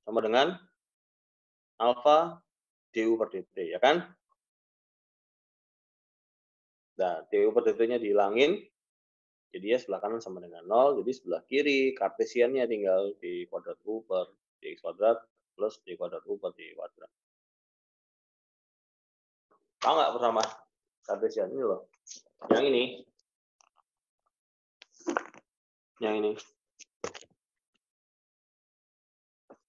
sama dengan alfa du per dt, ya kan? Nah, du per dt-nya dihilangin, jadi ya sebelah kanan sama dengan 0, jadi sebelah kiri kartesiannya tinggal d kuadrat u per dx kuadrat plus d kuadrat u per d kuadrat. Tahu nggak persamaan kartesian ini loh? Yang ini. Yang ini.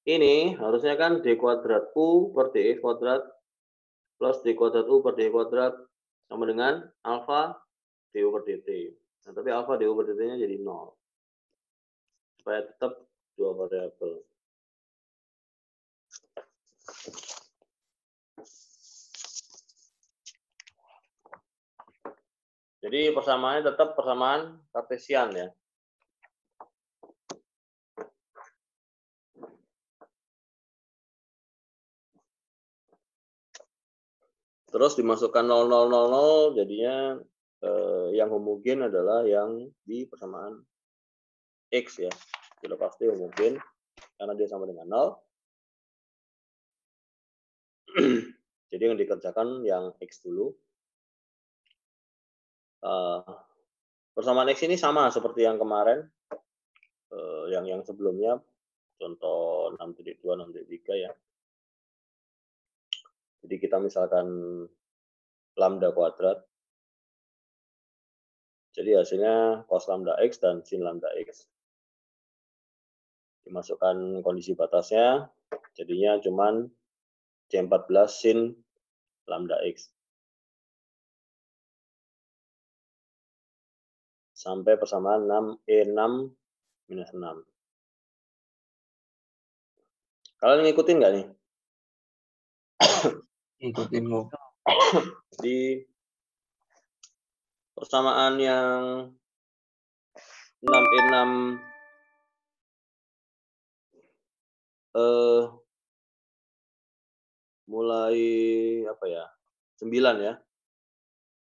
Ini harusnya kan d kuadrat u per dx kuadrat plus d kuadrat u per d kuadrat sama dengan alfa du per dt. Nah, tapi alfa du per dt-nya jadi 0. Supaya tetap dua variabel. Jadi persamaannya tetap persamaan kartesian ya. Terus dimasukkan 0, 0, 0, 0, jadinya yang homogen adalah yang di persamaan X ya. Sudah pasti homogen karena dia sama dengan 0. Jadi yang dikerjakan yang X dulu. Persamaan X ini sama seperti yang kemarin, yang sebelumnya, contoh 6.2, 6.3 ya. Jadi kita misalkan lambda kuadrat. Jadi hasilnya cos lambda X dan sin lambda X. Dimasukkan kondisi batasnya, jadinya cuman C14 sin lambda X. Sampai persamaan 6 minus 6. Kalian ngikutin nggak nih? Ikutin kok. Di persamaan yang 6 mulai apa ya? 9 ya.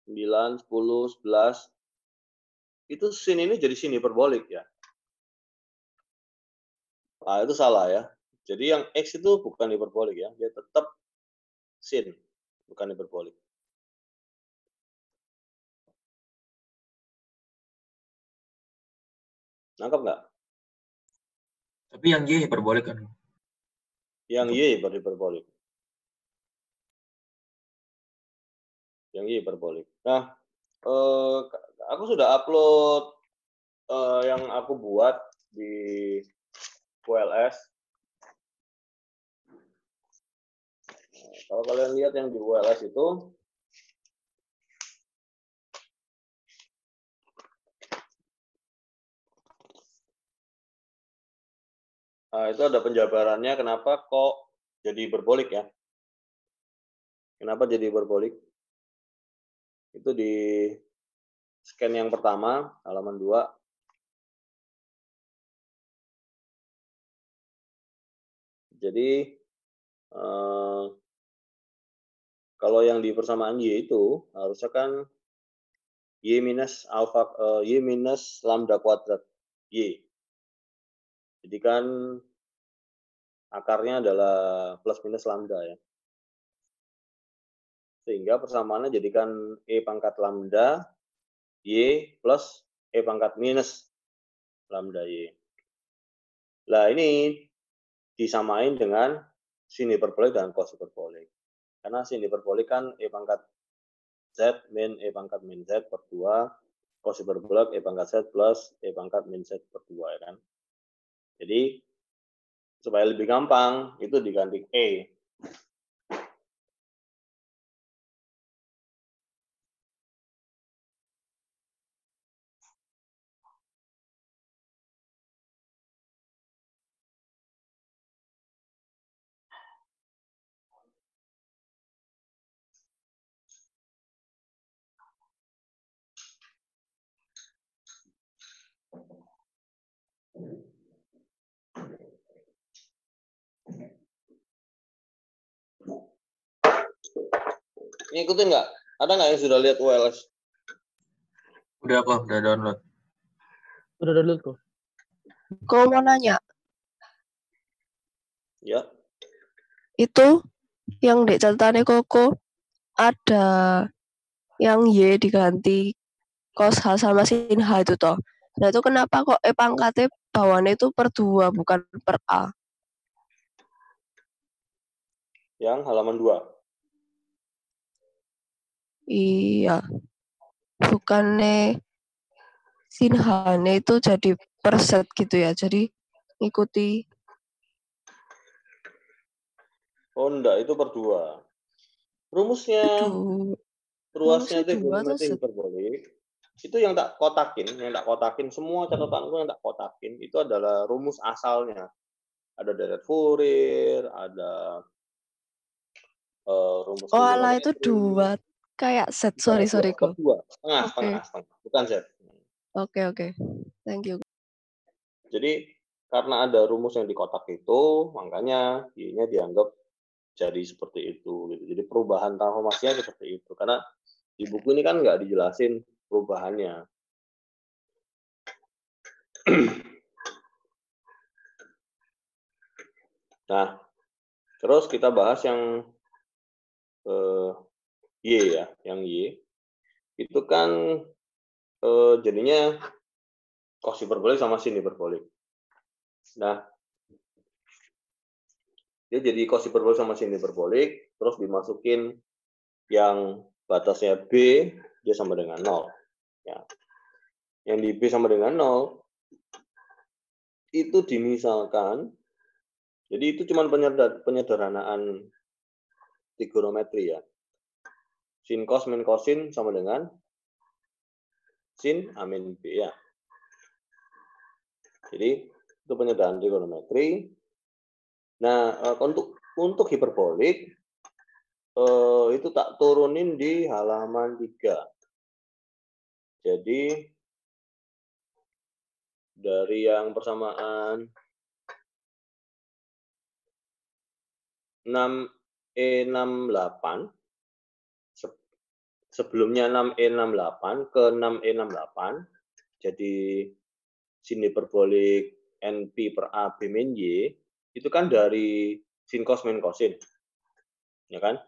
9, 10, 11. Itu sin ini jadi sin hiperbolik ya. Nah, itu salah ya. Jadi yang X itu bukan hiperbolik ya. Dia tetap sin, bukan hiperbolik. Nangkap nggak? Tapi yang Y hiperbolik kan? Yang Y hiperbolik. Yang Y hiperbolik. Nah, aku sudah upload yang aku buat di ULS. Nah, kalau kalian lihat yang di ULS itu, nah, itu ada penjabarannya kenapa kok jadi hiperbolik ya. Kenapa jadi hiperbolik? Itu di scan yang pertama, halaman 2. Jadi, kalau yang di persamaan Y itu, harusnya kan Y minus lambda kuadrat Y. Jadi kan akarnya adalah plus minus lambda ya. Sehingga persamaannya jadikan E pangkat lambda Y plus E pangkat minus lambda Y. Nah, ini disamain dengan sin hiperbolik dan cos hiperbolik. Karena sin hiperbolik kan E pangkat Z min E pangkat min Z per 2, cos hiperbolik E pangkat Z plus E pangkat min Z per 2 ya kan. Jadi, supaya lebih gampang, itu diganti E. Ngikutin nggak? Ada nggak yang sudah lihat ULS? Udah kok, udah download. Udah download kok. Kau mau nanya? Ya. Itu yang di catatannya Koko ada yang Y diganti cos H sama sin H itu toh. Nah itu kenapa kok pangkatnya bawahnya itu per 2 bukan per A? Yang halaman 2. Iya. Bukannya sin H-nya itu jadi per set gitu ya. Jadi ngikuti. Oh enggak, itu per 2. Rumusnya ruasnya Rumusnya 2 atau trigonometri set? hiperbolik itu yang tak kotakin semua catatanku yang tak kotakin itu adalah rumus asalnya. Ada deret Fourier, ada rumus Oh alah itu trigonometri. 2. Kayak set. Sorry Per kok. 2. Setengah, Oke. bukan Z. Oke. Thank you. Jadi karena ada rumus yang di kotak itu, makanya Y-nya dianggap jadi seperti itu. Gitu. Jadi perubahan transformasinya seperti itu. Karena di buku ini kan nggak dijelasin perubahannya. Nah, terus kita bahas yang Y ya, yang Y. Itu kan jadinya cos hiperbolik sama sin hiperbolik. Nah, dia jadi cos hiperbolik sama sin hiperbolik, terus dimasukin yang batasnya B, dia sama dengan 0. Ya. Yang di B sama dengan 0, itu dimisalkan, jadi itu cuma penyederhanaan trigonometri ya. Sin cos min cosin sama dengan sin A min B ya. Jadi itu penyederhanaan trigonometri. Nah, untuk hiperbolik itu tak turunin di halaman 3. Jadi dari yang persamaan 6E68 sebelumnya 6E68 ke 6E68 jadi sin hiperbolik NP per A B min Y itu kan dari sin cos min cosin, ya kan?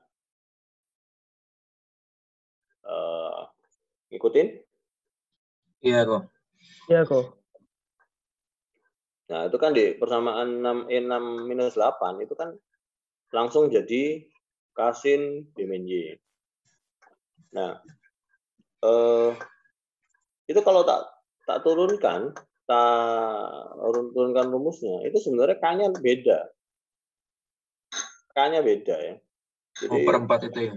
Ngikutin? Iya kok. Nah itu kan di persamaan 6E6 minus 8 itu kan langsung jadi kasin B min Y. Nah itu kalau tak turunkan rumusnya itu sebenarnya K-nya beda. K-nya beda ya. Jadi Per 4 itu ya.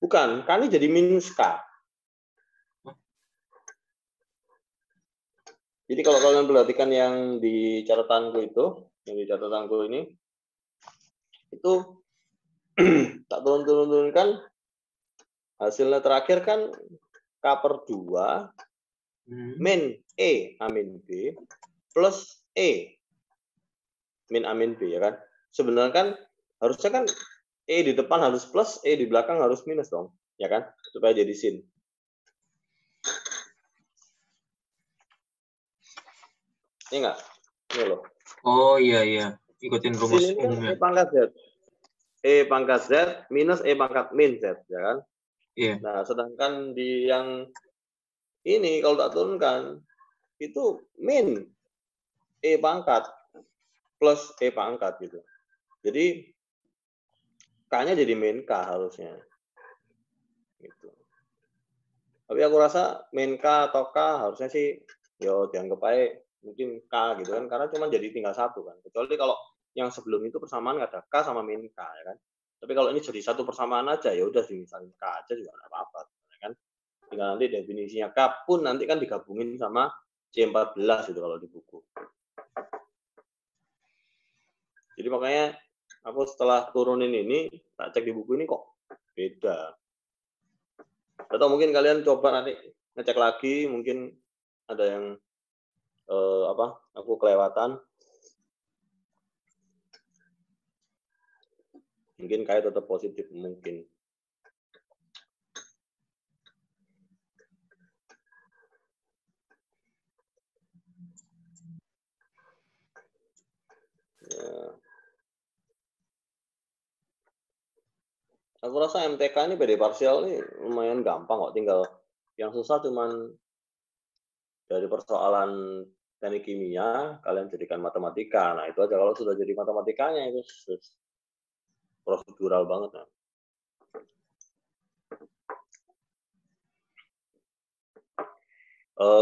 bukan, K-nya jadi minus K. Jadi kalau kalian perhatikan yang di catatanku ini itu tak turunkan hasilnya terakhir kan K per 2 min E A min B plus E min A min B ya kan. Sebenarnya kan harusnya kan E di depan harus plus, E di belakang harus minus dong, ya kan? Supaya jadi sin. Ini enggak? Ini loh. Oh iya. Ikutin rumus Sin ini kan umumnya. E pangkat Z. E pangkat Z minus E pangkat min Z, ya kan? Iya. Nah, sedangkan di yang ini kalau tak turunkan, itu min E pangkat plus E pangkat gitu. Jadi K-nya jadi min K harusnya. Gitu. Tapi aku rasa min K atau K harusnya sih yo dianggap aja mungkin K gitu kan, karena cuma jadi tinggal satu kan. Kecuali kalau yang sebelum itu persamaan ada K sama min K ya kan. Tapi kalau ini jadi satu persamaan aja ya udah misalnya K aja juga nggak apa-apa ya kan. Tinggal nanti definisinya K pun nanti kan digabungin sama C14 itu kalau di buku. Jadi makanya aku setelah turunin ini tak cek di buku ini kok beda. Atau mungkin kalian coba nanti ngecek lagi, mungkin ada yang aku kelewatan. Mungkin kayak tetap positif mungkin. Aku rasa MTK ini PD parsial ini lumayan gampang kok, tinggal yang susah cuman dari persoalan teknik kimia, kalian jadikan matematika. Nah, itu aja. Kalau sudah jadi matematikanya itu prosedural banget. Nah.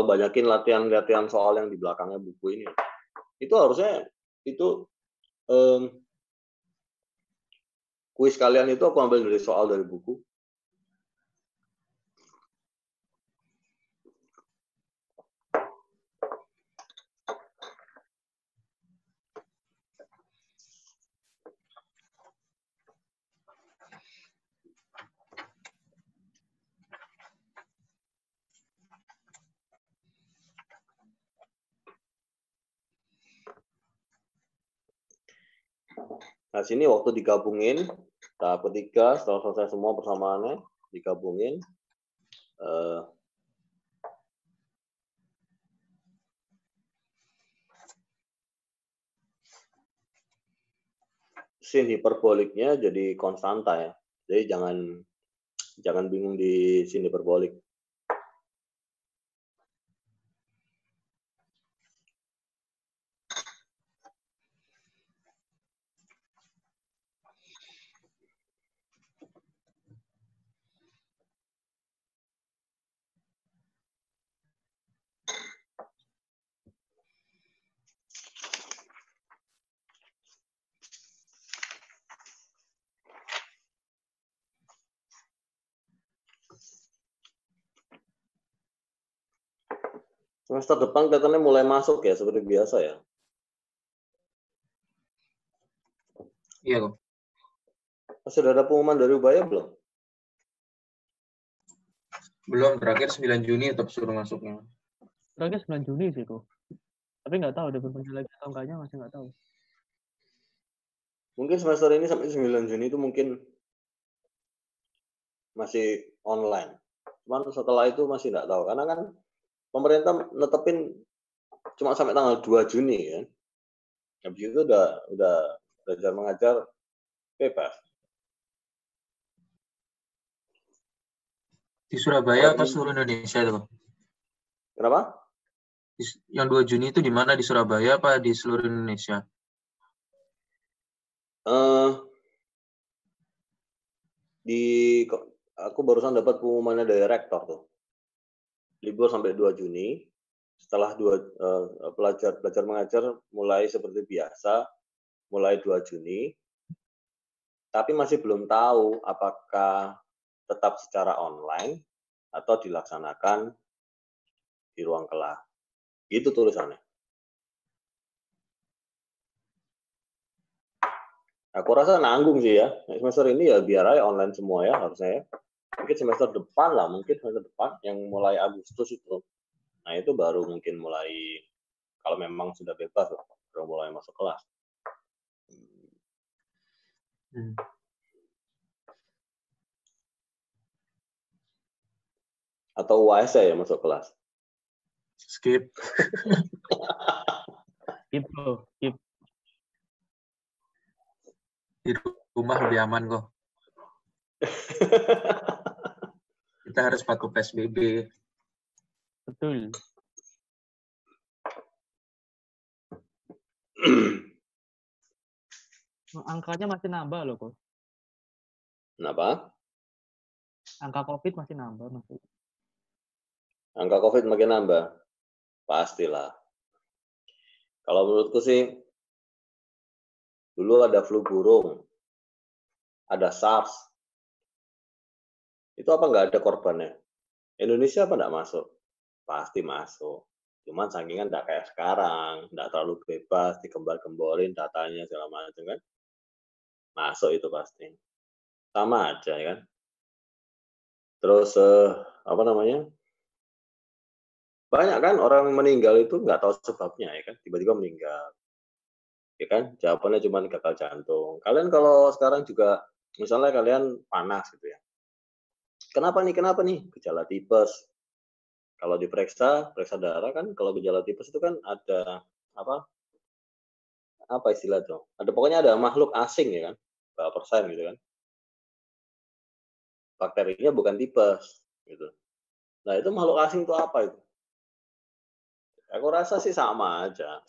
Banyakin latihan soal yang di belakangnya buku ini. Itu harusnya itu kuis kalian itu aku ambil dari soal dari buku. Nah, sini waktu digabungin, tahap ketiga, setelah selesai semua persamaannya, digabungin. Sin hiperboliknya jadi konstanta ya. Jadi jangan bingung di sin hiperbolik. Semester depan kelihatannya mulai masuk ya, seperti biasa ya. Iya kok. Sudah ada pengumuman dari Ubaya belum? Belum, terakhir 9 Juni tetap suruh masuknya. Terakhir 9 Juni sih kok. Tapi nggak tahu ada berpengaruh lagi atau enggaknya, masih nggak tahu. Mungkin semester ini sampai 9 Juni itu mungkin masih online. Cuman setelah itu masih nggak tahu. Karena kan pemerintah netepin cuma sampai tanggal 2 Juni kan. Habis itu udah belajar mengajar bebas. Di Surabaya apa seluruh Indonesia itu? Kenapa? Yang 2 Juni itu di mana? Di Surabaya apa di seluruh Indonesia? Aku barusan dapat pengumumannya dari rektor tuh. Libur sampai 2 Juni. Setelah belajar mengajar mulai seperti biasa, mulai 2 Juni. Tapi masih belum tahu apakah tetap secara online atau dilaksanakan di ruang kelas. Itu tulisannya. Aku rasa nanggung sih ya. Semester ini ya biar aja online semua ya harusnya ya. Mungkin semester depan lah, yang mulai Agustus itu. Nah itu baru mungkin mulai, kalau memang sudah bebas lah, baru mulai masuk kelas. Atau UAS ya masuk kelas? Skip. Skip. Di rumah lebih aman kok. Kita harus patuh PSBB. Betul. Angkanya masih nambah loh kok. Kenapa? Angka COVID masih nambah masih. Angka COVID makin nambah? Pastilah. Kalau menurutku sih, dulu ada flu burung, ada SARS. Itu apa nggak ada korbannya? Indonesia apa nggak masuk? Pasti masuk. Cuman sakingan nggak kayak sekarang, nggak terlalu bebas, digembar-gemborin datanya segala macam kan. Masuk itu pasti. Sama aja ya kan. Terus banyak kan orang meninggal itu nggak tahu sebabnya ya kan, tiba-tiba meninggal. Ya kan, jawabannya cuma gagal jantung. Kalian kalau sekarang juga, misalnya kalian panas gitu ya. Kenapa nih? Gejala tipes. Kalau diperiksa darah kan, kalau gejala tipes itu kan ada apa istilah tuh? Pokoknya ada makhluk asing ya kan, berapa persen gitu kan. bakterinya bukan tipes gitu. Nah, itu makhluk asing itu apa itu? Aku rasa sih sama aja.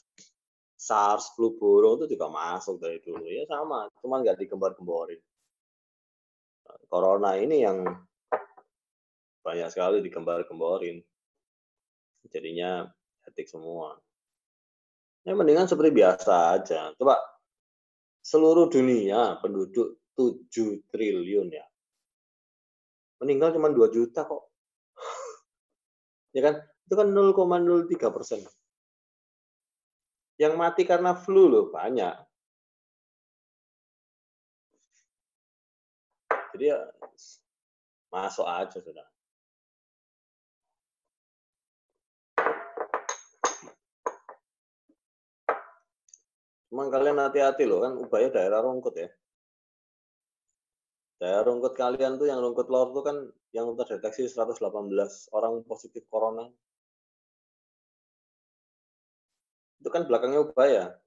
SARS, flu burung itu juga masuk dari dulu ya sama, cuman nggak digembar-gemborin. Corona ini yang banyak sekali digembar-gemborin, jadinya hektik semua. Ya mendingan seperti biasa aja. Coba seluruh dunia penduduk 7 triliun ya, meninggal cuma 2 juta kok. Ya kan? Itu kan 0,03%. Yang mati karena flu loh banyak. Jadi ya masuk aja sudah. Cuman kalian hati-hati loh, kan Ubaya daerah Rungkut ya. Daerah Rungkut kalian tuh yang Rungkut Lor tuh kan yang terdeteksi 118 orang positif corona. Itu kan belakangnya Ubaya.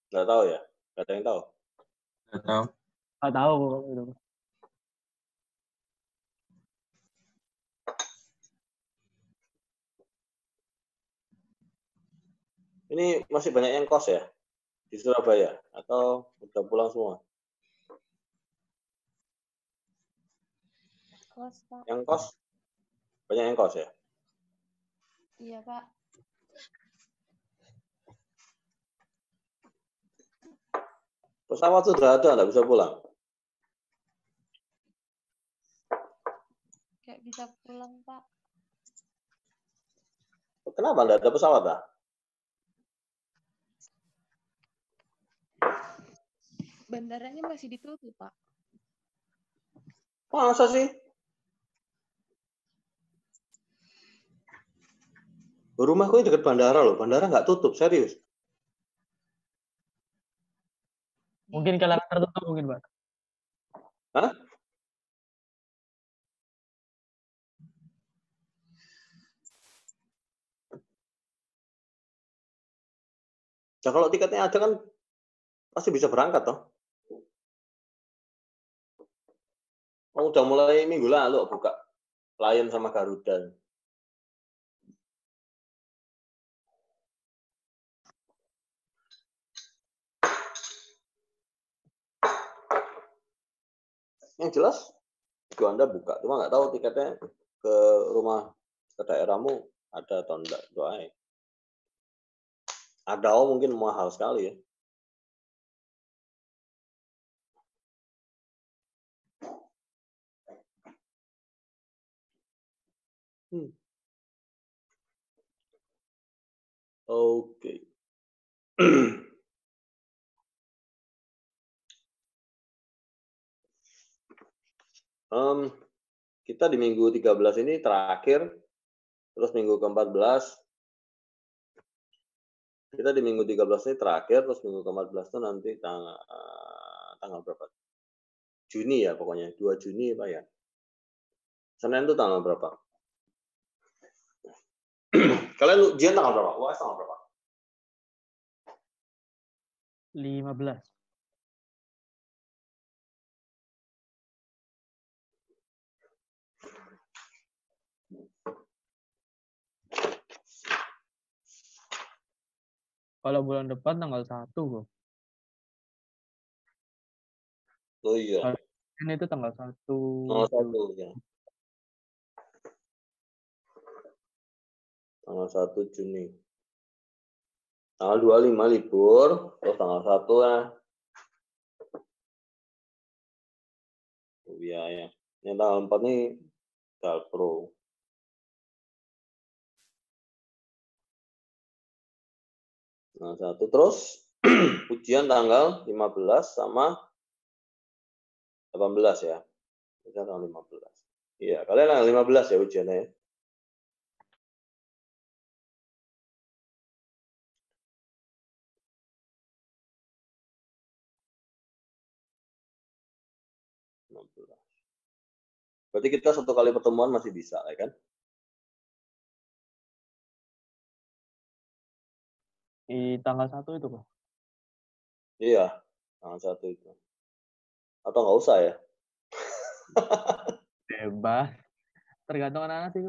Nggak tahu ya? Nggak ada yang tahu? Nggak tahu. Nggak tahu itu. Ini masih banyak yang kos ya? Di Surabaya? Atau udah pulang semua? Kos, Pak. Yang kos? Banyak yang kos ya? Iya, Pak. Pesawat sudah ada, nggak bisa pulang? Kayak bisa pulang, Pak. Kenapa nggak ada pesawat lah? Bandaranya masih ditutup, Pak. Masa sih? Rumahku ini dekat bandara loh, bandara nggak tutup, serius. Mungkin kalangan tertutup mungkin, Pak. Hah? Nah kalau tiketnya ada kan pasti bisa berangkat toh. Oh, udah mulai minggu lalu buka Lion sama Garuda. Yang jelas Anda buka, cuma nggak tahu tiketnya ke rumah ke daerahmu ada atau enggak, doain. Ada mungkin mahal sekali ya. Oke. Kita di minggu 13 ini terakhir, terus minggu ke-14 kita di minggu 13 ini terakhir, terus minggu ke-14 itu nanti tanggal berapa? Juni ya pokoknya, 2 Juni Pak ya. Senin itu tanggal berapa? Kalian ujian tanggal berapa? UAS tanggal berapa? 15. Kalau bulan depan tanggal 1 kok. Oh iya. Ini itu tanggal 1. Tanggal 1 ya. Tanggal 1 Juni. Tanggal 25 libur, terus tanggal 1 ya. Oh iya ya. Yang tanggal 4 nih Galpro. Tanggal 1 terus ujian tanggal 15 sama 18 ya. Ujian tanggal 15. Iya, kalian tanggal 15 ya ujiannya ya. Berarti kita satu kali pertemuan masih bisa, ya kan? Di tanggal 1 itu, Pak. Iya, tanggal 1 itu. Atau nggak usah ya? Bebas. Tergantung anak-anak sih.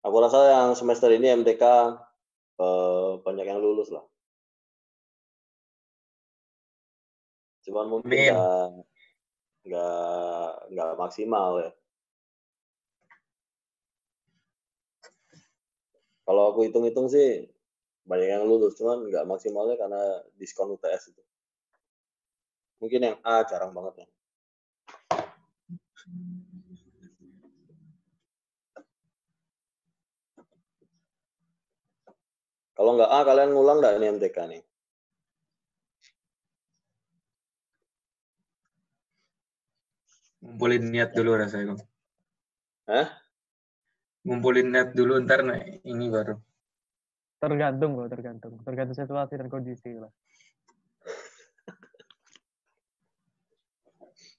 Aku rasa yang semester ini MTK banyak yang lulus lah. Cuman mungkin Amin. nggak maksimal ya. Kalau aku hitung-hitung sih banyak yang lulus, cuman nggak maksimalnya karena diskon UTS itu. Mungkin yang A jarang banget ya. Kalau nggak A, kalian ngulang nggak ini MTK nih? Ngumpulin niat dulu rasanya. Hah? Ngumpulin niat dulu, ntar ini baru. Tergantung kok, tergantung situasi dan kondisi lah.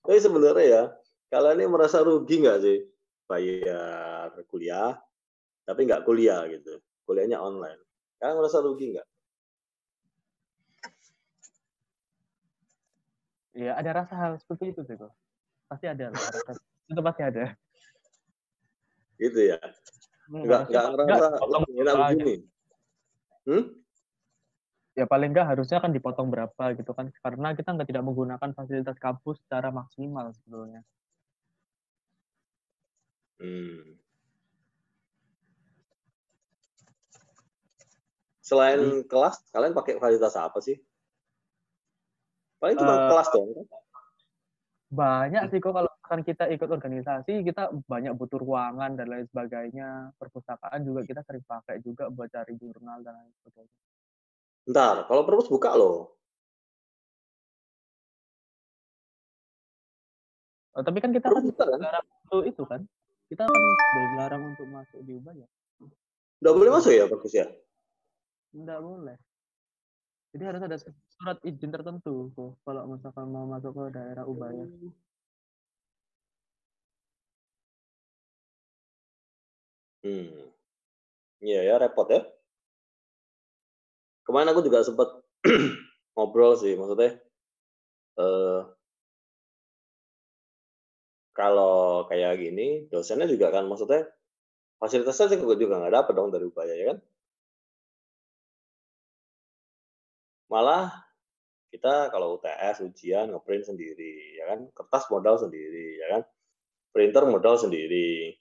Tapi sebenarnya ya, kalian ini merasa rugi nggak sih bayar kuliah, tapi nggak kuliah gitu, kuliahnya online? Kalian merasa rugi nggak? Ya ada rasa hal seperti itu sih kok. Pasti ada lah rasa itu pasti ada. Gitu ya? Nggak ngerasa enak begini? Ya paling nggak harusnya kan dipotong berapa gitu kan, karena kita nggak tidak menggunakan fasilitas kampus secara maksimal sebetulnya. Selain kelas, kalian pakai fasilitas apa sih? Paling cuma kelas dong. Banyak sih kok, kalau kan kita ikut organisasi, kita banyak butuh ruangan dan lain sebagainya. Perpustakaan juga kita sering pakai juga buat cari jurnal dan lain sebagainya. Bentar, kalau perpus buka loh. Tapi kan kita kan dilarang untuk itu kan. Kita kan dilarang untuk masuk di Ubaya. Nggak boleh masuk ya perpus ya? Nggak boleh. Jadi harus ada surat izin tertentu kok kalau misalkan mau masuk ke daerah Ubaya. Iya ya, repot ya. Kemarin aku juga sempat ngobrol sih, maksudnya kalau kayak gini, dosennya juga kan maksudnya fasilitasnya juga nggak dapet dong dari Ubaya ya kan? Malah kita kalau UTS ujian ngeprint sendiri ya kan, kertas modal sendiri ya kan, printer modal sendiri.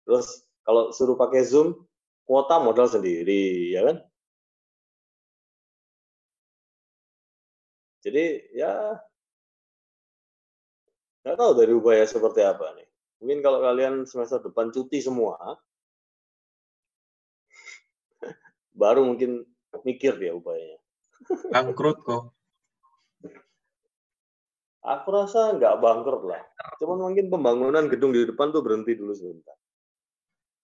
Terus kalau suruh pakai Zoom, kuota modal sendiri ya kan. Jadi ya nggak tahu dari Ubaya seperti apa nih. Mungkin kalau kalian semester depan cuti semua, baru mungkin mikir dia Ubayanya. Bangkrut kok. Aku rasa nggak bangkrut lah. Cuman mungkin pembangunan gedung di depan tuh berhenti dulu sebentar.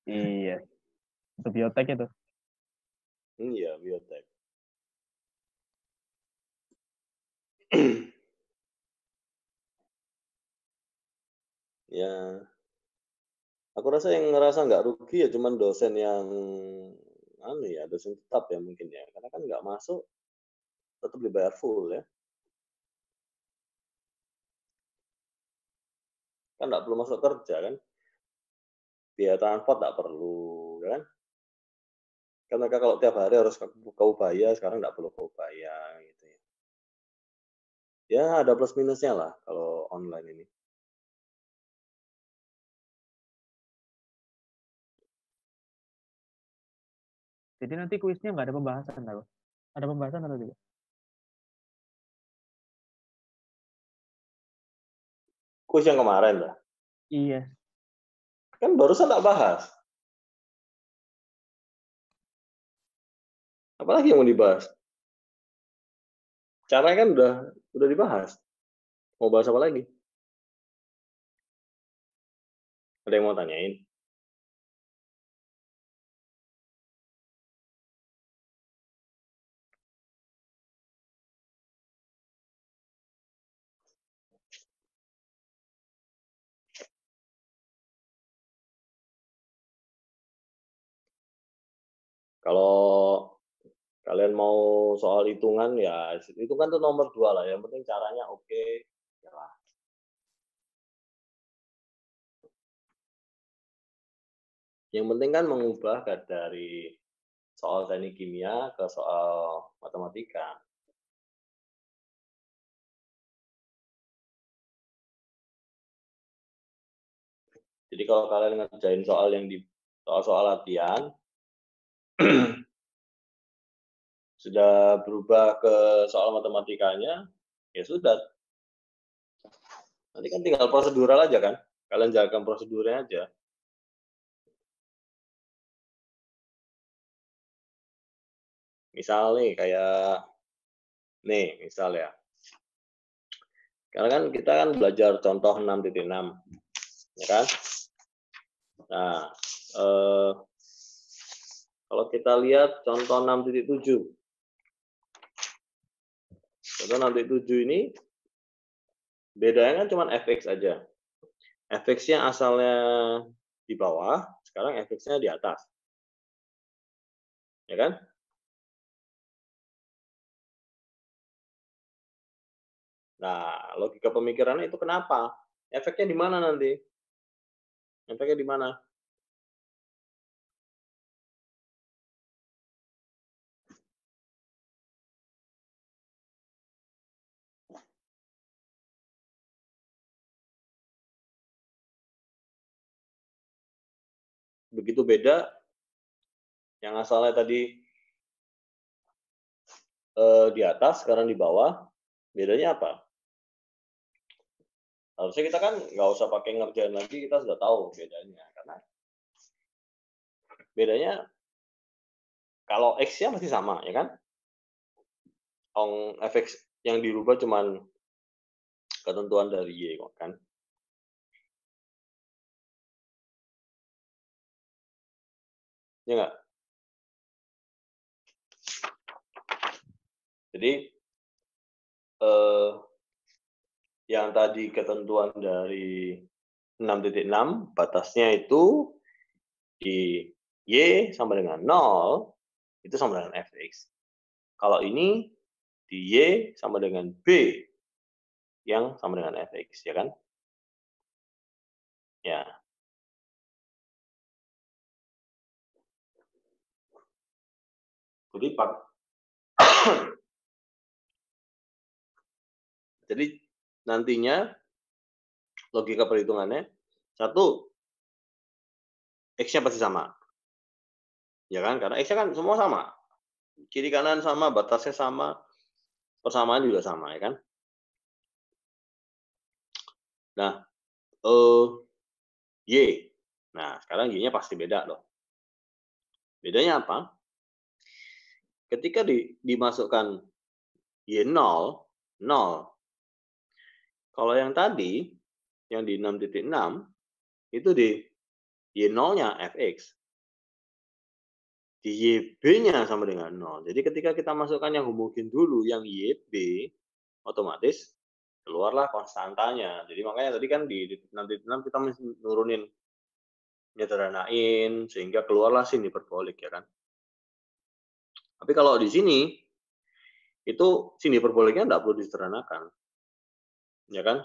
Iya. Itu biotek itu. Iya, biotek. Ya, aku rasa yang ngerasa nggak rugi ya cuman dosen yang dosen tetap ya mungkin ya, karena kan nggak masuk tetap dibayar full ya. Kan nggak perlu masuk kerja kan, biaya transport nggak perlu, ya kan? Kan mereka kalau tiap hari harus ke Ubaya, sekarang nggak perlu ke Ubaya gitu ya. Ya ada plus minusnya lah kalau online ini. Jadi nanti kuisnya nggak ada pembahasan tau? Ada pembahasan atau tidak? Kuis yang kemarin lah. Iya. Kan barusan tak bahas. Apalagi yang mau dibahas? Caranya kan udah dibahas. Mau bahas apa lagi? Ada yang mau tanyain? Kalau kalian mau soal hitungan ya hitungan tuh nomor 2 lah. Yang penting caranya oke. Ya lah. Yang penting kan mengubah dari soal teknik kimia ke soal matematika. Jadi kalau kalian ngerjain soal yang di soal latihan sudah berubah ke soal matematikanya, ya sudah. Nanti kan tinggal prosedural aja kan. Kalian jalankan prosedurnya aja. Misal nih kayak misal ya. Karena kan kita kan belajar contoh 6.6, ya kan? Nah, kalau kita lihat contoh 6.7. Contoh 6.7 ini bedanya kan cuma fx aja. Fx-nya asalnya di bawah, sekarang fx-nya di atas. Ya kan? Nah, logika pemikirannya itu kenapa? Efeknya di mana nanti? Efeknya di mana? Begitu beda yang asalnya tadi di atas, sekarang di bawah. Bedanya apa? Harusnya kita kan nggak usah pakai ngerjain lagi, kita sudah tahu bedanya. Karena bedanya kalau X-nya masih sama, ya kan? Fx yang dirubah cuman ketentuan dari Y, kan? Ya nggak? Jadi, yang tadi ketentuan dari 6.6, batasnya itu di Y sama dengan 0, itu sama dengan fx. Kalau ini di Y sama dengan B, yang sama dengan fx, ya kan? Ya. Jadi nantinya logika perhitungannya, satu, X-nya pasti sama. Ya kan? Karena X-nya kan semua sama. Kiri kanan sama, batasnya sama, persamaan juga sama, ya kan? Nah, Y. Nah, sekarang Y-nya pasti beda loh. Bedanya apa? Ketika dimasukkan Y0, 0. Kalau yang tadi, yang di 6.6, itu di Y0-nya fx. Di YB-nya sama dengan 0. Jadi ketika kita masukkan yang homogen dulu, yang YB, otomatis keluarlah konstantanya. Jadi makanya tadi kan di 6.6 kita nurunin, nyederhanain, sehingga keluarlah sini hiperbolik, ya kan. Tapi kalau di sini, itu sini hiperboliknya nggak perlu disederhanakan. Ya kan?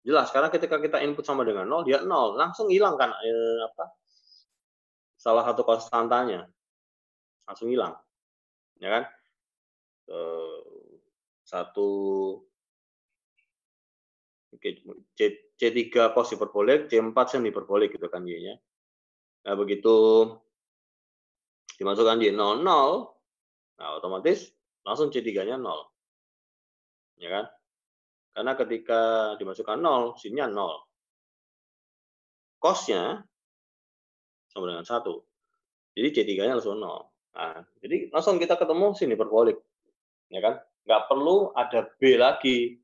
Jelas, karena ketika kita input sama dengan 0, dia 0. Langsung hilang kan salah satu konstantanya. Langsung hilang. Ya kan? C3 cos hiperbolik, C4 sin hiperbolik gitu kan Y-nya. Nah, begitu dimasukkan Y00, nah otomatis langsung C3-nya 0. Ya kan? Karena ketika dimasukkan 0, sinnya 0. Cos-nya sama dengan 1. Jadi C3-nya langsung 0. Nah, jadi langsung kita ketemu sin hiperbolik. Ya kan? Nggak perlu ada B lagi.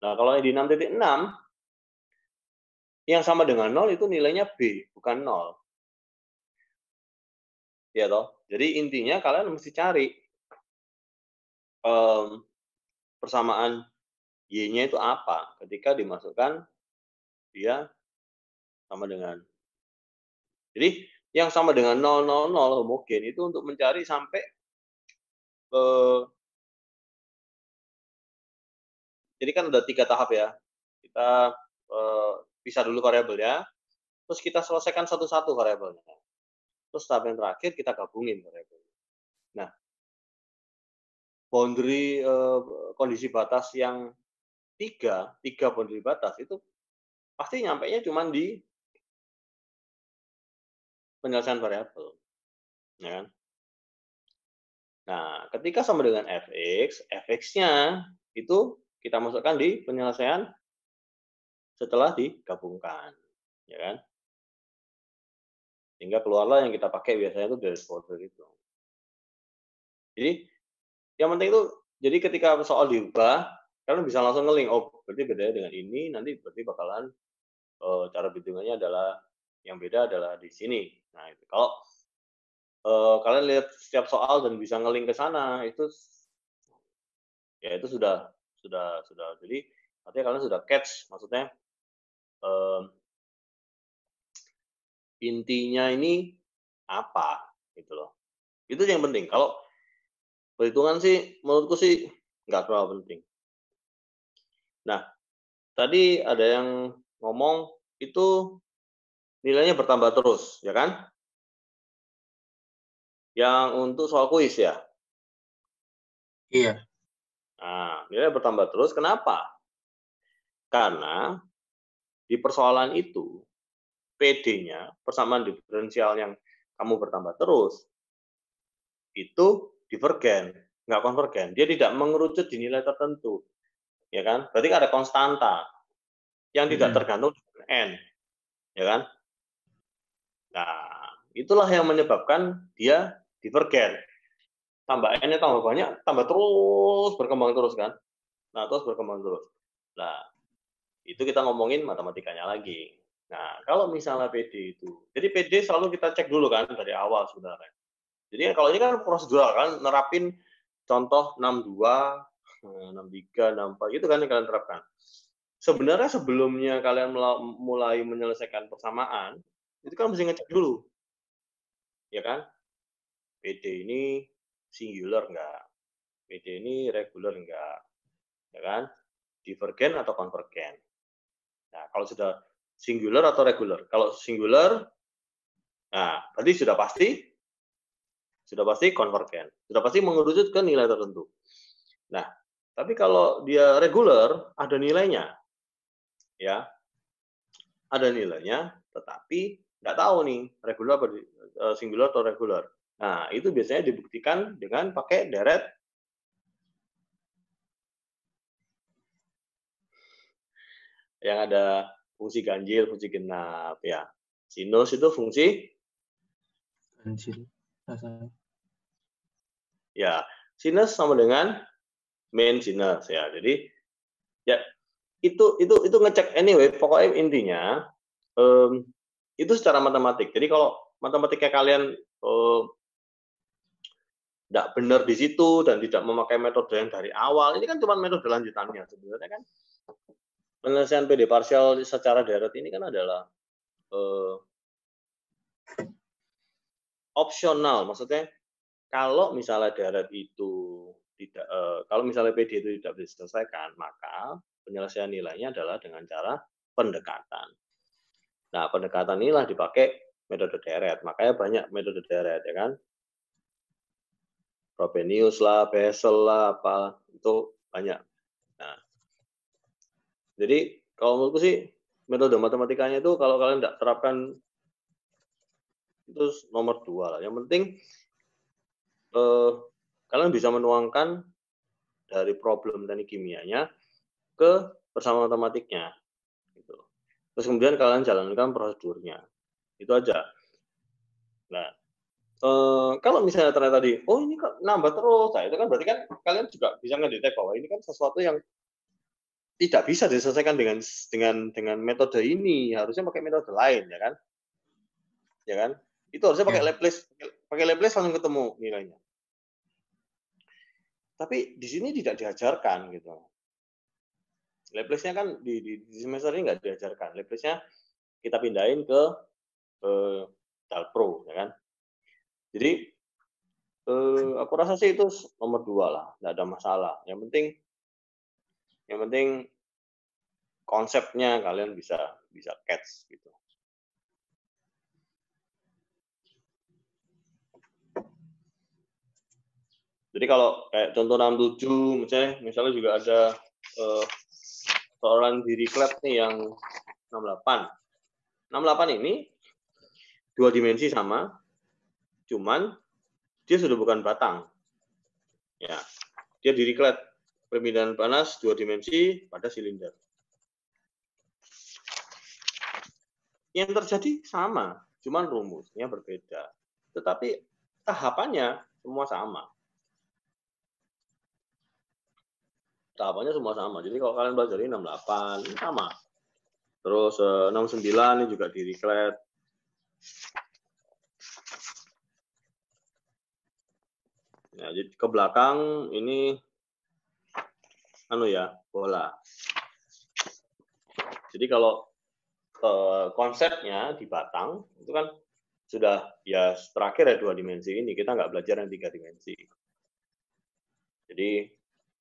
Nah, kalau di 6.6, yang sama dengan 0 itu nilainya B, bukan 0. Ya toh? Jadi intinya kalian mesti cari persamaan Y-nya itu apa ketika dimasukkan dia sama dengan. Jadi yang sama dengan 000 homogen itu untuk mencari sampai jadi kan ada 3 tahap ya. Kita pisah dulu variabelnya, terus kita selesaikan satu-satu variabelnya. Terus tahap yang terakhir kita gabungin variabelnya. Nah, boundary kondisi batas yang tiga boundary batas itu pasti nyampainya cuma di penyelesaian variabel, ya kan? Nah, ketika sama dengan fx-nya itu kita masukkan di penyelesaian setelah digabungkan, ya kan? Sehingga keluarlah yang kita pakai biasanya itu dari border itu. Jadi yang penting itu, jadi ketika soal diubah, kalian bisa langsung ngeling, oh berarti bedanya dengan ini, nanti berarti bakalan cara hitungannya adalah yang beda adalah di sini. Nah itu kalau kalian lihat setiap soal dan bisa ngeling ke sana, itu ya itu sudah. Jadi artinya kalian sudah catch, maksudnya intinya ini apa gitu loh. Itu yang penting. Kalau perhitungan sih menurutku sih nggak terlalu penting. Nah, tadi ada yang ngomong itu nilainya bertambah terus, ya kan? Yang untuk soal kuis ya. Iya. Nah, nilai bertambah terus kenapa? Karena di persoalan itu PD-nya, persamaan diferensial yang kamu bertambah terus, itu divergen, nggak konvergen. Dia tidak mengerucut di nilai tertentu, ya kan? Berarti ada konstanta yang tidak tergantung dengan n, ya kan? Nah, itulah yang menyebabkan dia divergen. Tambah n-nya tambah banyak, tambah terus, berkembang terus kan? Nah, terus berkembang terus. Nah, itu kita ngomongin matematikanya lagi. Nah, kalau misalnya PD itu, jadi PD selalu kita cek dulu kan dari awal sebenarnya. Jadi kalau ini kan prosedural kan, nerapin contoh 62, 63, 64 gitu kan yang kalian terapkan. Sebenarnya sebelumnya kalian mulai menyelesaikan persamaan, itu kan mesti ngecek dulu. Ya kan? PD ini singular enggak? PD ini regular enggak? Ya kan? Divergen atau konvergen. Nah, kalau sudah singular atau regular. Kalau singular, nah berarti sudah pasti konvergen. Sudah pasti mengerucut ke nilai tertentu. Nah, tapi kalau dia regular, ada nilainya. Ya. Ada nilainya, tetapi nggak tahu nih, regular atau singular atau regular. Nah, itu biasanya dibuktikan dengan pakai deret yang ada fungsi ganjil, fungsi genap, ya. Sinus itu fungsi Ganjil. ya, sinus sama dengan main sinus ya. Jadi ya itu ngecek anyway, pokoknya intinya itu secara matematik. Jadi kalau matematika kalian tidak benar di situ dan tidak memakai metode yang dari awal, ini kan cuma metode lanjutannya sebenarnya kan. Penyelesaian PD parsial secara deret ini kan adalah opsional, maksudnya kalau misalnya deret itu tidak, kalau misalnya PD itu tidak diselesaikan, maka penyelesaian nilainya adalah dengan cara pendekatan. Nah, pendekatan inilah dipakai metode deret, makanya banyak metode deret, ya kan? Frobenius lah, Bessel lah, apa itu banyak. Nah, jadi kalau menurutku sih metode matematikanya itu kalau kalian tidak terapkan itu nomor 2 lah. Yang penting kalian bisa menuangkan dari problem teknik kimianya ke persamaan matematiknya. Gitu. Terus kemudian kalian jalankan prosedurnya. Itu aja. Nah, kalau misalnya ternyata oh ini kok nambah terus, nah itu kan berarti kan kalian juga bisa ngedetek bahwa ini kan sesuatu yang tidak bisa diselesaikan dengan metode ini, harusnya pakai metode lain, ya kan? Ya kan? Itu harusnya pakai Laplace langsung ketemu nilainya. Tapi di sini tidak diajarkan gitu. Laplace-nya kan di semester ini nggak diajarkan. Laplace-nya kita pindahin ke Pro, ya kan? Jadi aku rasa sih itu nomor 2 lah, nggak ada masalah. Yang penting konsepnya kalian bisa catch gitu. Jadi kalau kayak contoh 67, misalnya juga ada soalan di Reclap nih yang 68. 68 ini 2 dimensi sama, cuman dia sudah bukan batang. Ya, dia di Reclap perpindahan panas 2 dimensi pada silinder. Yang terjadi sama, cuman rumusnya berbeda. Tetapi tahapannya semua sama. Tahapannya semua sama. Jadi kalau kalian belajar ini 68, ini sama. Terus 69 ini juga di Reclap. Nah, jadi ke belakang ini bola. Jadi kalau konsepnya di batang itu kan sudah ya terakhir ya 2 dimensi ini, kita nggak belajar yang 3 dimensi. Jadi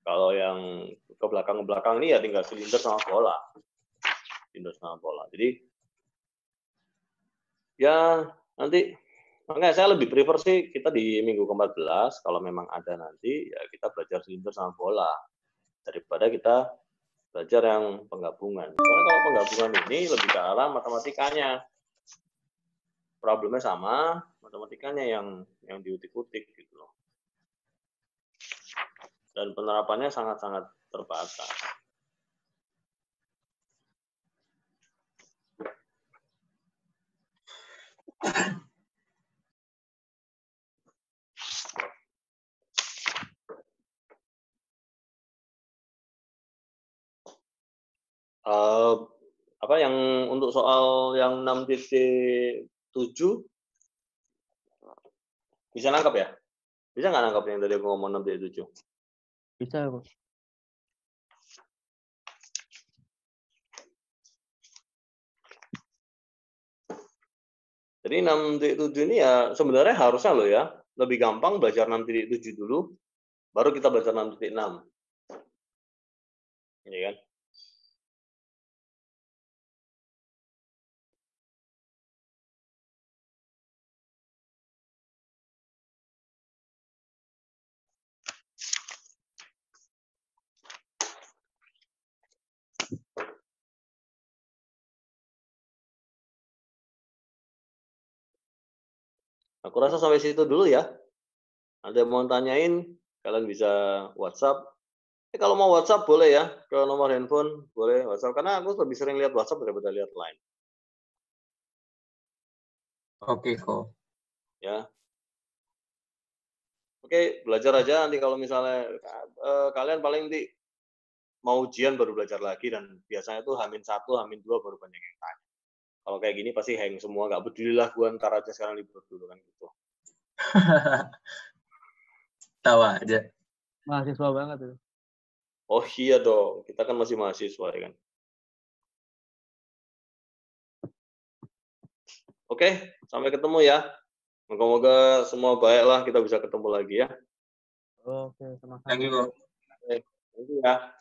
kalau yang ke belakang ini ya tinggal silinder sama bola. Silinder sama bola. Jadi ya nanti makanya saya lebih prefer sih kita di minggu ke-14 kalau memang ada nanti ya kita belajar silinder sama bola daripada kita belajar yang penggabungan. Soalnya kalau penggabungan ini lebih ke arah matematikanya. Problemnya sama, matematikanya yang diutik-utik gitu loh. Dan penerapannya sangat-sangat terbatas. Apa yang untuk soal yang 6.7 bisa nangkap ya? Bisa nggak nangkap yang tadi aku ngomong 6.7? Bisa, Bro. Jadi 6.7 ini ya sebenarnya harusnya loh ya, lebih gampang belajar 6.7 dulu, baru kita belajar 6.6. Iya kan? Aku rasa sampai situ dulu ya. Ada yang mau tanyain, kalian bisa WhatsApp. Kalau mau WhatsApp boleh ya, ke nomor handphone boleh WhatsApp. Karena aku lebih sering lihat WhatsApp daripada lihat line. Oke, kok. Ya. Oke, belajar aja nanti kalau misalnya kalian paling nanti mau ujian baru belajar lagi dan biasanya tuh H-1, H-2 baru banyak yang tanya. Kalau kayak gini pasti hang semua, nggak peduli lah gue ntar aja sekarang libur dulu kan gitu. Tahu aja. Mahasiswa banget itu. Oh iya dong, kita kan masih mahasiswa ya kan. Oke, sampai ketemu ya. Moga-moga semua baik lah, kita bisa ketemu lagi ya. Oke, sama-sama. Thank you, kok. Oke, thank you ya.